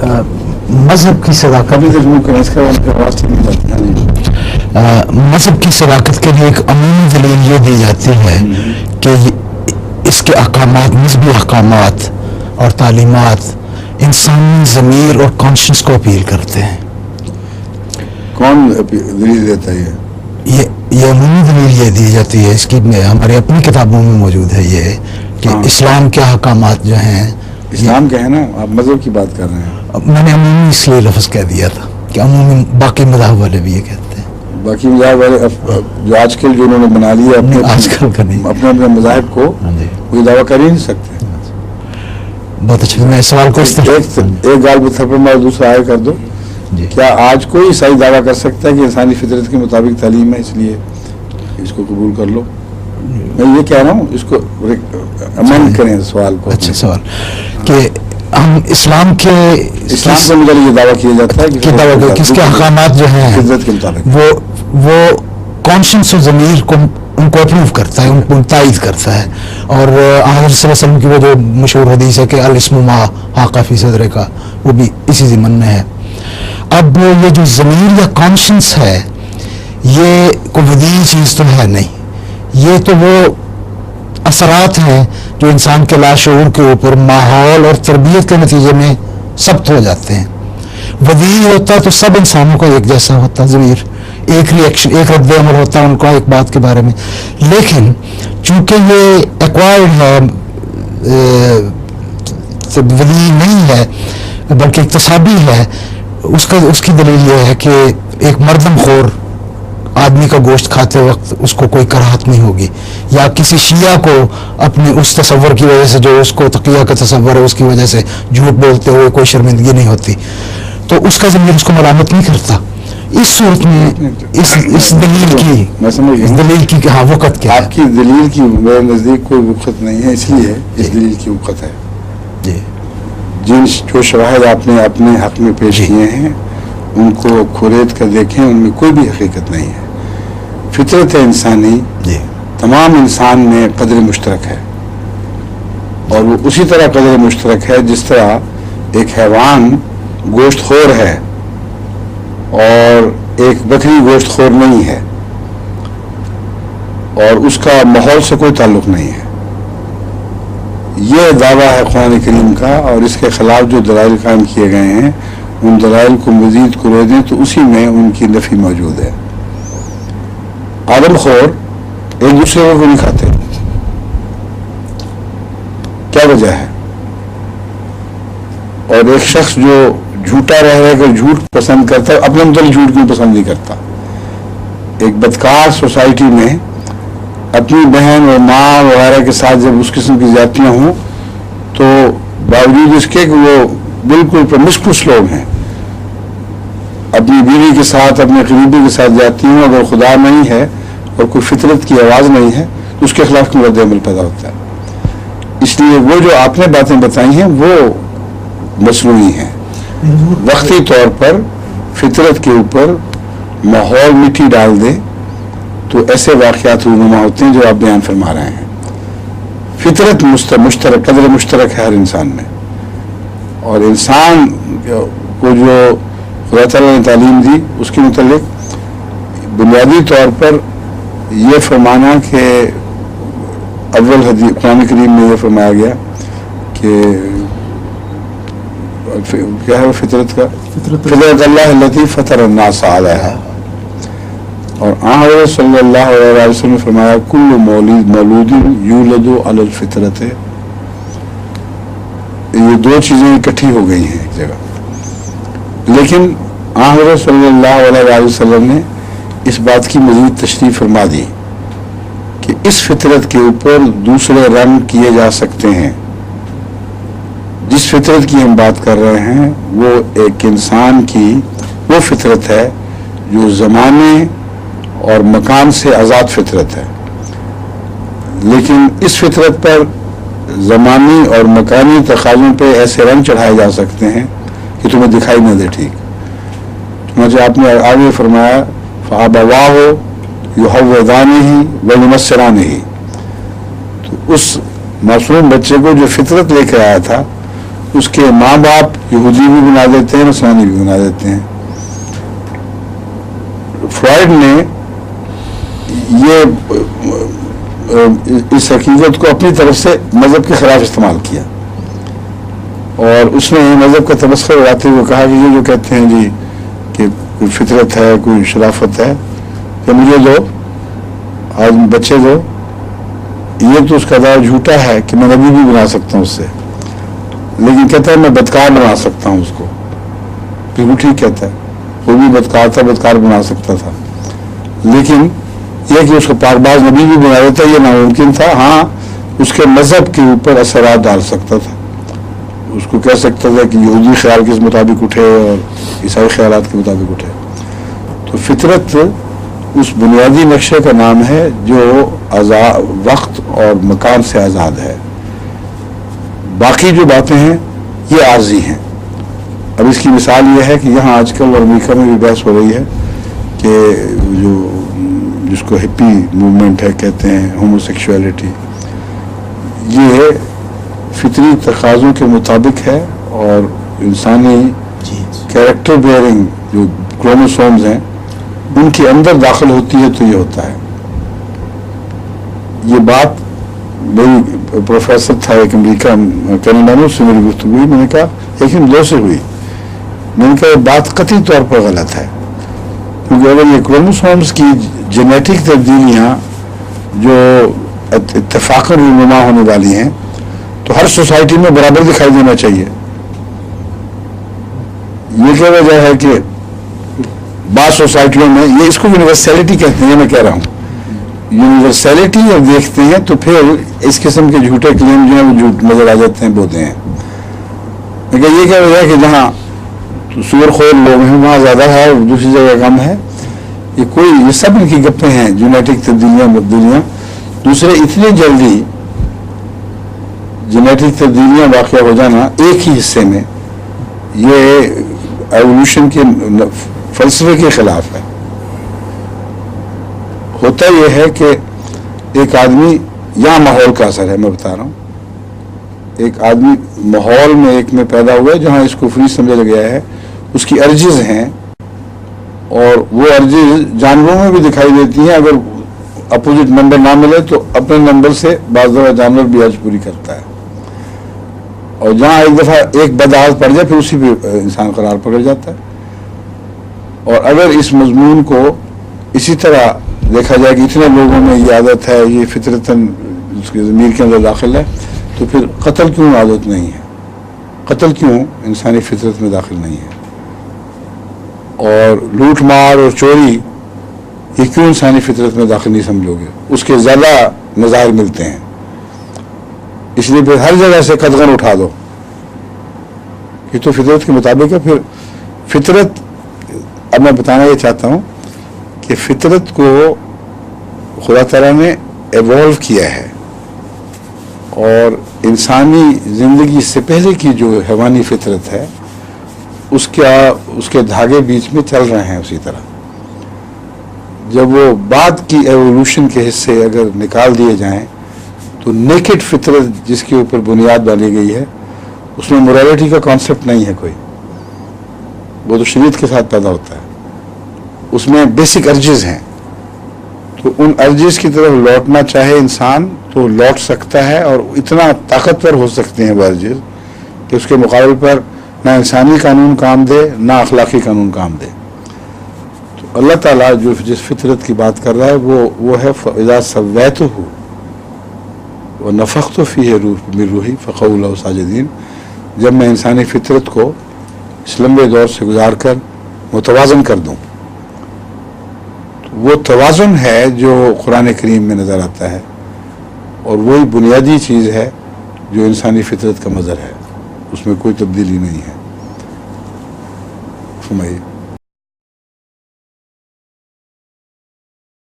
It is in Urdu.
مذہب کی صداقت مذہب کی صداقت کے لیے ایک عمومی دلیل یہ دی جاتی ہے کہ اس کے احکامات، مذہبی احکامات اور تعلیمات انسانی ضمیر اور کانشنس کو اپیل کرتے ہیں. کون دلیل دیتا ہے؟ یہ عمومی دلیل یہ دی جاتی ہے، اس کی ہماری اپنی کتابوں میں موجود ہے یہ کہ اسلام کے احکامات جو ہیں، اسلام کے ہیں نا، آپ مذہب کی بات کر رہے ہیں. میں نے عمومی اس لیے لفظ کہہ دیا تھا کہ عمومی باقی مذاہب والے بھی یہ کہتے ہیں. باقی مذاہب والے جو آج کل جو انہوں نے بنا لیا آج کل کا نہیں، اپنے مذاہب کو وہ دعویٰ کر ہی نہیں سکتے. بہت اچھا، میں سوال کو ایک گال پر میں دوسرا آئے کر دو. کیا آج کوئی عیسائی دعویٰ کر سکتا ہے کہ انسانی فطرت کے مطابق تعلیم ہے اس لیے اس کو قبول کر لو؟ میں یہ کہہ رہا ہوں اس کو امن کریں سوال کو. اچھا سوال کہ ہم اسلام کے اندر یہ دعویٰ کیا جاتا ہے کہ کس کے احکامات جو ہیں فطرت کے مطابق وہ کانشنس اور ضمیر کو ان کو اپروو کرتا ہے، ان کو تائید کرتا ہے. اور حضرت صلی اللہ علیہ وسلم کی وہ جو مشہور حدیث ہے کہ الاسم ما حاق فی صدر کا، وہ بھی اسی ضمن میں ہے. اب یہ جو ضمیر یا کانشنس ہے یہ کوئی بدیل چیز تو ہے نہیں، یہ تو وہ اثرات ہیں جو انسان کے لاشعور کے اوپر ماحول اور تربیت کے نتیجے میں ثبت ہو جاتے ہیں. ودیع ہوتا تو سب انسانوں کا ایک جیسا ہوتا، ضمیر ایک ریئیکشن، ایک رد عمل ہوتا ان کا ایک بات کے بارے میں. لیکن چونکہ یہ ایکوائرڈ ہے، ودیع نہیں ہے بلکہ اکتسابی ہے، اس کی دلیل یہ ہے کہ ایک مردم خور آدمی کا گوشت کھاتے وقت اس کو کوئی کراہت نہیں ہوگی، یا کسی شیعہ کو اپنے اس تصور کی وجہ سے جو اس کو تقیہ کا تصور ہے اس کی وجہ سے جھوٹ بولتے ہوئے کوئی شرمندگی نہیں ہوتی، تو اس کا ضمیر اس کو ملامت نہیں کرتا. اس صورت میں اس دلیل کی ہاں وقت کیا ہے؟ آپ کی دلیل کی میرے نزدیک کوئی وقت نہیں ہے، اس لیے اس دلیل کی وقت ہے. جی جن جو شواہد آپ نے اپنے حق میں پیش کیے ہیں ان کو کھولید کر دیکھیں، ان میں کوئی بھی حقیقت نہیں ہے. فطرت انسانی تمام انسان میں قدر مشترک ہے، اور وہ اسی طرح قدر مشترک ہے جس طرح ایک حیوان گوشت خور ہے اور ایک بکری گوشت خور نہیں ہے، اور اس کا ماحول سے کوئی تعلق نہیں ہے. یہ دعویٰ ہے قرآن کریم کا، اور اس کے خلاف جو دلائل قائم کیے گئے ہیں ان دلائل کو مزید کرو دیں تو اسی میں ان کی نفی موجود ہے. آدم خور ایک دوسرے کو نہیں کھاتے، کیا وجہ ہے؟ اور ایک شخص جو جھوٹا رہ کر جھوٹ پسند کرتا ہے، اپنے متعلق جھوٹ کیوں پسند نہیں کرتا؟ ایک بدکار سوسائٹی میں اپنی بہن اور ماں وغیرہ کے ساتھ جب اس قسم کی زیادتیاں ہوں تو باوجود اس کے کہ وہ بالکل پرمسکوس لوگ ہیں، اپنی بیوی کے ساتھ اپنے قریبی کے ساتھ جاتی ہوں، اگر خدا نہیں ہے اور کوئی فطرت کی آواز نہیں ہے تو اس کے خلاف رد عمل پیدا ہوتا ہے. اس لیے وہ جو آپ نے باتیں بتائی ہیں وہ مصنوعی ہیں. وقتی طور پر فطرت کے اوپر ماحول مٹی ڈال دے تو ایسے واقعات رونما ہوتے ہیں جو آپ بیان فرما رہے ہیں. فطرت مشترک، قدر مشترک ہے ہر انسان میں، اور انسان کو جو خدا تعالیٰ نے تعلیم دی اس کے متعلق بنیادی طور پر یہ فرمانا کہ اول حدیث قرآن کریم میں یہ فرمایا گیا کہ کیا ہے فطرت کا، فطرت اللہ التی فطر الناس علیہا، اور حضرت صلی اللہ علیہ وسلم نے فرمایا کل مولود یولد علی الفطرت. یہ دو چیزیں اکٹھی ہو گئی ہیں ایک جگہ، لیکن حضرت صلی اللہ علیہ وسلم نے اس بات کی مزید تشریح فرما دی کہ اس فطرت کے اوپر دوسرے رنگ کیے جا سکتے ہیں. جس فطرت کی ہم بات کر رہے ہیں وہ ایک انسان کی وہ فطرت ہے جو زمانے اور مکان سے آزاد فطرت ہے، لیکن اس فطرت پر زمانی اور مکانی تقاضوں پہ ایسے رنگ چڑھائے جا سکتے ہیں کہ تمہیں دکھائی نہ دے ٹھیک. چنانچہ آپ نے آگے فرمایا فَأَبَوَاهُ يُحَوِّدَانِهِ وَيُنَصِّرَانِهِ، تو اس معصوم بچے کو جو فطرت لے کے آیا تھا اس کے ماں باپ یہودی بھی بنا دیتے ہیں، نصرانی بھی بنا دیتے ہیں۔ فرائڈ نے یہ اس حقیقت کو اپنی طرف سے مذہب کے خلاف استعمال کیا، اور اس نے مذہب کا تبصرہ اڑاتے ہوئے کہا کہ یہ جو کہتے ہیں جی کہ کوئی فطرت ہے، کوئی شرافت ہے، کہ مجھے دو، آج بچے دو، یہ تو اس کا دعویٰ جھوٹا ہے کہ میں نبی بھی بنا سکتا ہوں اس سے، لیکن کہتا ہے میں بدکار بنا سکتا ہوں اس کو۔ بالکل ٹھیک کہتا ہے، وہ بھی بدکار تھا، بدکار بنا سکتا تھا، لیکن یہ کہ اس کو پاکباز نبی بھی بنا دیتا یہ ناممکن تھا۔ ہاں، اس کے مذہب کے اوپر اثرات ڈال سکتا تھا، اس کو کہہ سکتا تھا کہ یہودی خیال کے مطابق اٹھے اور عیسائی خیالات کے مطابق اٹھے۔ تو فطرت اس بنیادی نقشے کا نام ہے جو وقت اور مکان سے آزاد ہے۔ باقی جو باتیں ہیں یہ عارضی ہیں۔ اب اس کی مثال یہ ہے کہ یہاں آج کل اور امریکہ میں بھی بحث ہو رہی ہے کہ جس کو ہپی موومنٹ ہے کہتے ہیں، ہومو سیکشولیٹی، یہ فطری تقاضوں کے مطابق ہے، اور انسانی کیریکٹر بیئرنگ جو کروموسومز ہیں ان کے اندر داخل ہوتی ہے تو یہ ہوتا ہے۔ یہ بات میری پروفیسر تھا ایک امریکہ کینیڈا میں، اس سے میری گفتگو ہوئی، میں نے کہا ایک ہم دو سے ہوئی، میں نے کہا یہ بات قطعی طور پر غلط ہے، کیونکہ اگر یہ کروموسومز کی جینیٹک تبدیلیاں جو اتفاقاً رونما ہونے والی ہیں تو ہر سوسائٹی میں برابر دکھائی دینا چاہیے۔ یہ کیا وجہ ہے کہ بعض سوسائٹیوں میں، یہ اس کو یونیورسلٹی کہتے ہیں، میں کہہ رہا ہوں یونیورسلٹی جب دیکھتے ہیں تو پھر اس قسم کے جھوٹے کلیم جو ہیں وہ جھوٹ نظر آ جاتے ہیں، بوتے ہیں۔ لیکن یہ کیا وجہ ہے کہ جہاں سور خور لوگ ہیں وہاں زیادہ ہے اور دوسری جگہ کم ہے، یہ سب ان کی گپیں ہیں، جینیٹک تبدیلیاں۔ دوسرے، اتنی جلدی جینیٹک تبدیلیاں واقع ہو جانا ایک ہی حصے میں، یہ ایوولوشن کے فلسفے کے خلاف ہے۔ ہوتا یہ ہے کہ ایک آدمی، یہاں ماحول کا اثر ہے، میں بتا رہا ہوں، ایک آدمی ماحول میں ایک میں پیدا ہوا ہے جہاں اس کو فری سمجھا گیا ہے، اس کی ارجز ہیں، اور وہ ارجز جانوروں میں بھی دکھائی دیتی ہیں۔ اگر اپوزٹ نمبر نہ ملے تو اپنے نمبر سے بعض دفعہ جانور بھی ارج پوری کرتا ہے، اور جہاں ایک دفعہ ایک بد عادت پڑ جائے پھر اسی پہ انسان قرار پکڑ جاتا ہے۔ اور اگر اس مضمون کو اسی طرح دیکھا جائے کہ اتنے لوگوں میں یہ عادت ہے، یہ فطرتاً اس کے ضمیر کے اندر داخل ہے، تو پھر قتل کیوں عادت نہیں ہے؟ قتل کیوں انسانی فطرت میں داخل نہیں ہے؟ اور لوٹ مار اور چوری یہ کیوں انسانی فطرت میں داخل نہیں سمجھو گے؟ اس کے زیادہ نظائر ملتے ہیں، اس لیے پھر ہر جگہ سے قدغن اٹھا دو، یہ تو فطرت کے مطابق ہے۔ پھر فطرت، اب میں بتانا یہ چاہتا ہوں کہ فطرت کو خدا تعالیٰ نے ایوالو کیا ہے، اور انسانی زندگی سے پہلے کی جو حیوانی فطرت ہے اس کے دھاگے بیچ میں چل رہے ہیں اسی طرح۔ جب وہ بعد کی ایوولوشن کے حصے اگر نکال دیے جائیں تو نیکڈ فطرت جس کے اوپر بنیاد ڈالی گئی ہے اس میں مورالٹی کا کانسیپٹ نہیں ہے کوئی، وہ تو شریعت کے ساتھ پیدا ہوتا ہے، اس میں بیسک ارجز ہیں، تو ان ارجز کی طرف لوٹنا چاہے انسان تو لوٹ سکتا ہے، اور اتنا طاقتور ہو سکتے ہیں وہ ارجز کہ اس کے مقابل پر نہ انسانی قانون کام دے نہ اخلاقی قانون کام دے۔ تو اللہ تعالیٰ جو جس فطرت کی بات کر رہا ہے وہ ہے فَإِذَا سَوَّيْتُهُ وَنَفَخْتُ فِيهِ مِن رُوحِي فَقَعُوا لَهُ سَاجِدِينَ، جب میں انسانی فطرت کو اس لمبے دور سے گزار کر متوازن کر دوں، وہ توازن ہے جو قرآن کریم میں نظر آتا ہے، اور وہی بنیادی چیز ہے جو انسانی فطرت کا مظہر ہے، اس میں کوئی تبدیلی نہیں ہے۔ فرمائیے۔